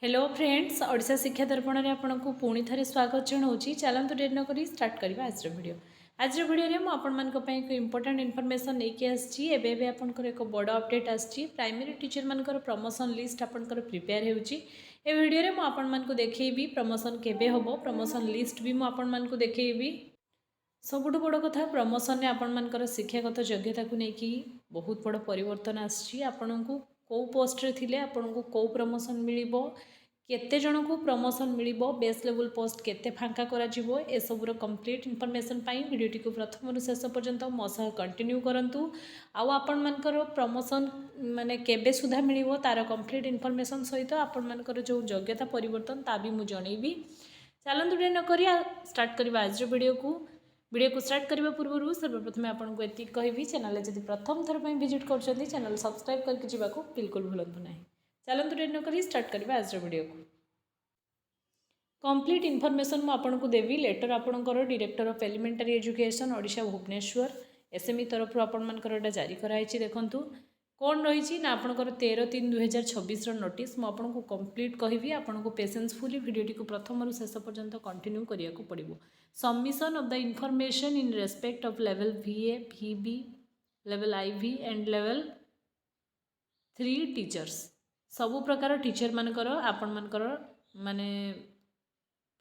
Hello friends, Odisha शिक्षा दर्पण में आपको पुणी थे स्वागत जनाऊँगी। चलतु डेट नक स्टार्ट करवा आज वीडियो। आज वीडियो में मुझे एक इंपोर्टेंट इनफॉरमेशन लेके आसी। आपंकर एक बड़ अपडेट आसी। प्राइमरी टीचर मानकर प्रमोशन लिस्ट आपंकर प्रिपेयर होची। ए वीडियो में मुझे देखी प्रमोशन केबे हम, प्रमोशन लिस्ट भी मुझे देखी। सबुठ बड़ कथा प्रमोशन में आपण शिक्षागत योग्यता को लेकिन बहुत बड़ परिवर्तन आसी। आपण को कौ पोस्ट रे थिले आपण को कौ प्रमोशन मिलिबो, केते जन को प्रमोशन मिलिबो, बेस लेवल पोस्ट केते फांका करा जिवो, ए सबुर कंप्लीट इनफॉरमेशन पाई वीडियोटी को प्रथम रु शेष पर्यंत मो सह कंटिन्यू करंतु। आउ आपण मानकर प्रमोशन माने केबे सुधा मिलिबो तार कंप्लीट इनफॉरमेशन सहित आपण मानकर जो योग्यता परिवर्तन ता भी मु जणैबी। चलंतु डे न करिया स्टार्ट करबा आज वीडियो को स्टार्ट करने पूर्व सर्वप्रथम आपको ये कहि चैनल जब प्रथम थर पर विजिट कर चैनल सब्सक्राइब करके जावाक बिल्कुल भूलु ना। चलतु डेट नक स्टार्ट करवा आज वीडियो को। कंप्लीट इनफॉरमेशन मुझे देवी। लेटर आपणकर director of elementary education Odisha Bhubaneswar SME तरफ आपंकर जारी कराई। देखूँ कौन रही ना आपंकर 13/3/2026 नोटिस मुझे कंप्लीट कहि। आपको पेशेंसफुली वीडियोटी को प्रथम रु शेष पर्यंत कंटिन्यू करिया को पड़ो। Submission of the information in respect of level VA, VB, level IV and level 3 teachers. सबु प्रकार टीचर मानकर आपण मानकर माने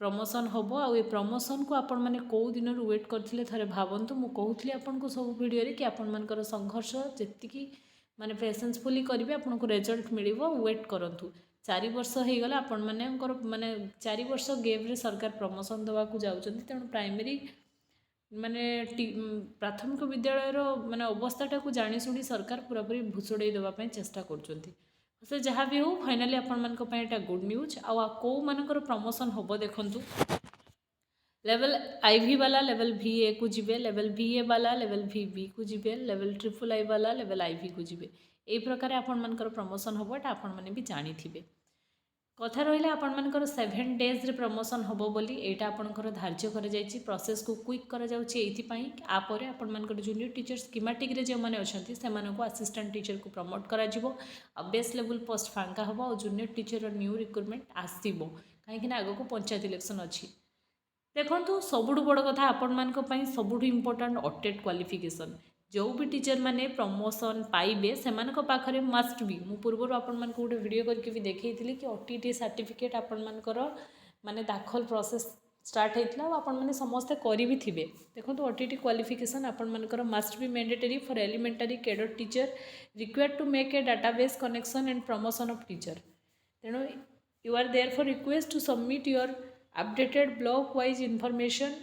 प्रमोशन हम। आ प्रमोशन को आपण मैंने कौ दिन वेट करते थे भावतु। मुझे कहूली आपन को सब वीडियो कि आपण मानकर संघर्ष जी माने पेशेंसफुली करेंगे आपको रिजल्ट मिल। वेट करूँ 4 वर्ष हो गला आपण माने 4 वर्ष गेप सरकार प्रमोशन देवा जाऊँच। तेणु प्राइमरी माने प्राथमिक विद्यालय माने अवस्थाटा को जाशुणी सरकार पूरापूरी भुसुड़े देवाई चेष्टा कर जहाँ भी हो। फाइनाली आपण गुड न्यूज। आ कौ मानकर प्रमोशन हम देखूँ। लेवल IV वाला लेवल VA को जीवे, लेवल VA वाला लेवल VB को जीवे, लेवल III वाला लेवल IV को जीवे। यही प्रकार आपण मानकर प्रमोशन हम। एटा आपण माने भी जानी थिबे। कथा रही आपण मानकर 7 डेज रे प्रमोशन हम बोली एटा आपणकर धार्य कर जायछि। प्रोसेस को क्विक करा जाउछि। एथिपाई आपर आपण मानकर जूनियर टीचर स्कीमेटिक रे जे माने अछंती से माने को असिस्टेंट टीचर को प्रमोट करा जिवो। आ बेस लेवल पोस्ट फांका हबो और जूनियर टीचर रो न्यू रिक्रूटमेंट आसीबो। काहे कि आगो को पंचायत इलेक्शन अछि। देखो सबुठ बड़ कथा आपण मानक सबुठ इम्पोर्टाट अटेट क्वालिफिकेशन। जो भी टीचर माने प्रमोशन पाइबे सेमानक पाखरे मस्ट भी मु पूर्व आपण मानक गोटे वीडियो करके भी देखई थी कि OTT सर्टिफिकेट आपण मानकर माने दाखल प्रोसेस स्टार्ट होता है। आपण माने समस्ते करी भी थिबे। देखो OTT क्वालिफिकेशन आपण मानकर मस्ट भी mandatory for elementary cadre teacher required to make a database connection and promotion of teacher. तेणु you are there for request to submit your updated block wise information.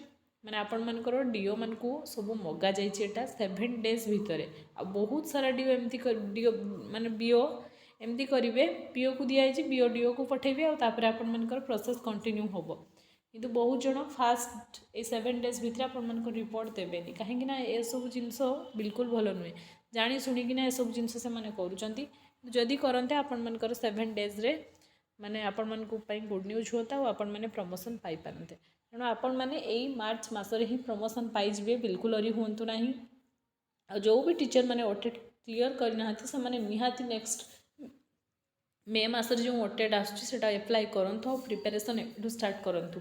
माने आपण मानकर डीओ मान को सब मगा जाइए 7 डेज भितर। आ बहुत सारा डीओ एमती डीओ माने बीओ एमती करेंगे। पीओ को दिखाई बीओ डीओ को पठेबे और तापर आपण मानकर प्रोसेस कंटिन्यू हम। किंतु बहुत जन फास्ट ए 7 डेज भितर आपण मानकर रिपोर्ट देबेनी। कहीं ना ये सब जिनस बिल्कुल भल नुहे। जानी शुणिकिना ये सब जिनस से माने करूचंती। जदि करते आपण मानकर 7 डेज रे माने आपण मन को गुड न्यूज होता और आपण माने प्रमोशन पाई पारते। तेणु आपण माने एई मार्च मासरे ही प्रमोशन पाई जिवे। बिल्कुल अरी हुंतु नाही। आ जो भी टीचर माने ओटेट क्लियर करना से माने निहाती नेक्स्ट मे मासरे जो ओटेट आसुची सेटा अप्लाई करंतु और प्रिपरेशन एटू स्टार्ट करंतु।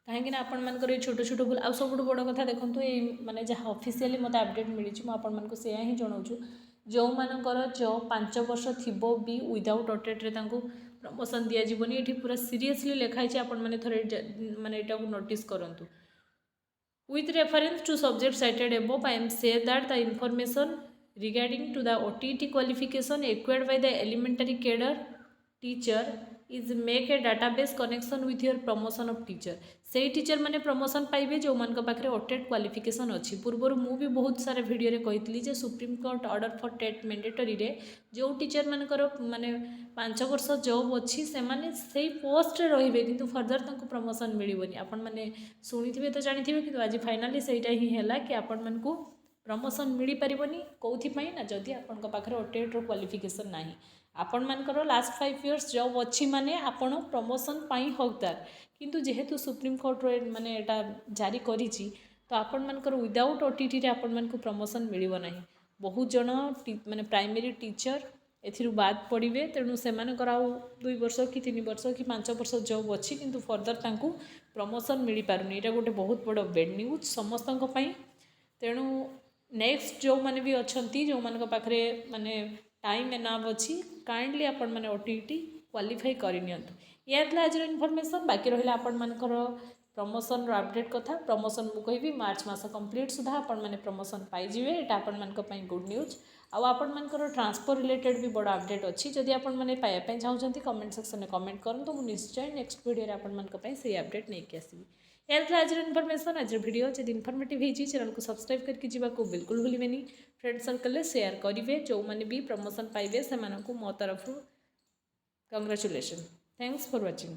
कहीं आपण मानकर ये छोट छोट भूल आ सब बड़ कथा देखंतु ए माने जहाँ ऑफिशियली मते अपडेट मिली मु आपण मानको से ही जणाउछु। जो मानकर जो 5 वर्ष थिबो भी विदाउट ओटेट रे तांको प्रमोशन दिया जीवनी। ये पूरा सीरियसली लिखाई आपण मैंने थोड़े माने एटा को नोटिस करंतु। With reference to subject cited above, I am say that the information regarding to the OTT qualification acquired by the elementary cadre teacher is make a database connection with your promotion of teacher। से teacher माने promotion पाइबे जो मान पाखे ओटेट qualification अच्छी। पूर्वर मु भी बहुत सारा वीडियो रे कही जे Supreme Court order for TET mandatory रे जो टीचर मानकर माने 5 वर्ष जॉब अच्छी से माने से पोस्ट रे रहिबे किंतु फर्दर तांको प्रमोशन मिलिबोनी। आपण माने सुनिथिबे तो जानिथिबे किंतु आज फाइनली सेटा ही हैला कि आपण मानकू प्रमोशन मिल पारिबोनी। कोथि पई ना जदि आपण पाखे ओटेट रो क्वालिफिकेशन नाही। आपण मानकर लास्ट 5 इयर्स जॉब अच्छी माने आपण प्रमोशन पाई हकदार। किंतु जेहेतु सुप्रीम कोर्ट रो माने एटा जारी करिछि तो आपण मानकर विदाउट OTT रे आपण मानकू प्रमोशन मिलिबो नाही। बहुत जन माने प्राइमरी टीचर एथिरु बाद पड़े तेणु से आउ 2 वर्ष कि 3 वर्ष कि 5 वर्ष जॉब अच्छी किंतु फर्दर तांकू प्रमोशन मिल पारुनी। एटा गोटे बहुत बड़ बेड न्यूज समस्तों तेणु नेक्स्ट जो मैंने भी अच्छा जो मान पाखे माने टाइम एनाफ अच्छी काइंडली आपण मैंने ओटीटी क्वालिफाई करनी। यह आज इनफॉरमेशन बाकी रहा आपण मानकर प्रमोशन अपडेट कथा प्रमोशन मुझे कहि मार्च मास कंप्लीट सुधा आपण मैंने प्रमोशन पाइबे यहाँ आपण मान गुड न्यूज आपण मानकर ट्रांसफर रिलेटेड भी बड़ा अपडेट अच्छी जदि आपण मैंने पाइबा चाहते कमेंट सेक्शन में कमेंट करूँ मुझे निश्चय नेक्स्ट वीडियो आपण मान से अपडेट नहीं आसबि। यार आज इनफॉरमेशन आज वीडियो जब इनफॉर्मेटिव होती चैनल को सब्सक्राइब करके जावाक बिल्कुल भूलें फ्रेंड सर्कल में शेयर करेंगे जो मैंने भी प्रमोशन पाइबे से मो तरफ कंग्रेचुलेसन। Thanks for watching.